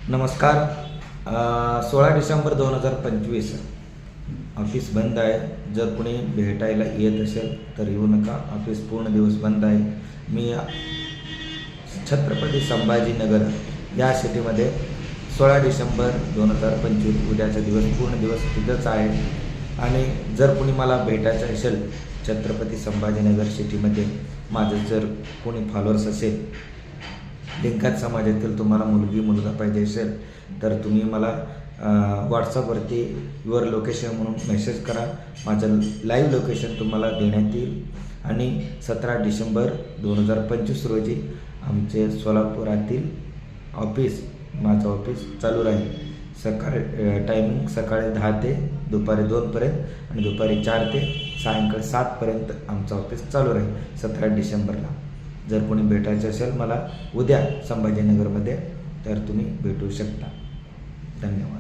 नमस्कार. 16 डिसेंबर 2025 ऑफिस बंद आहे. जर कोणी भेटायला येत असेल तर येऊ नका. ऑफिस पूर्ण दिवस बंद आहे. मी छत्रपती संभाजीनगर या सिटीमध्ये 16 डिसेंबर 2025 उद्याचा दिवस पूर्ण दिवस तिथंच आहे. आणि जर कोणी मला भेटायचं असेल छत्रपती संभाजीनगर सिटीमध्ये, माझं जर कोणी फॉलोअर्स असेल, लिंगायत समाजातील तुम्हाला मुलगी मुलगा पाहिजे असेल तर तुम्ही मला व्हॉट्सअपवरती युअर लोकेशन म्हणून मेसेज करा. माझं लाईव्ह लोकेशन तुम्हाला देण्यात येईल. आणि 17 डिसेंबर 2025 रोजी आमचे सोलापुरातील माझं ऑफिस चालू राहील. टायमिंग सकाळी 10 ते दुपारी 2पर्यंत आणि दुपारी 4 ते सायंकाळी 7पर्यंत आमचं ऑफिस चालू राहील 17 डिसेंबरला. जर कोणी भेटायचं असेल मला उद्या संभाजीनगरमध्ये तर तुम्ही भेटू शकता. धन्यवाद.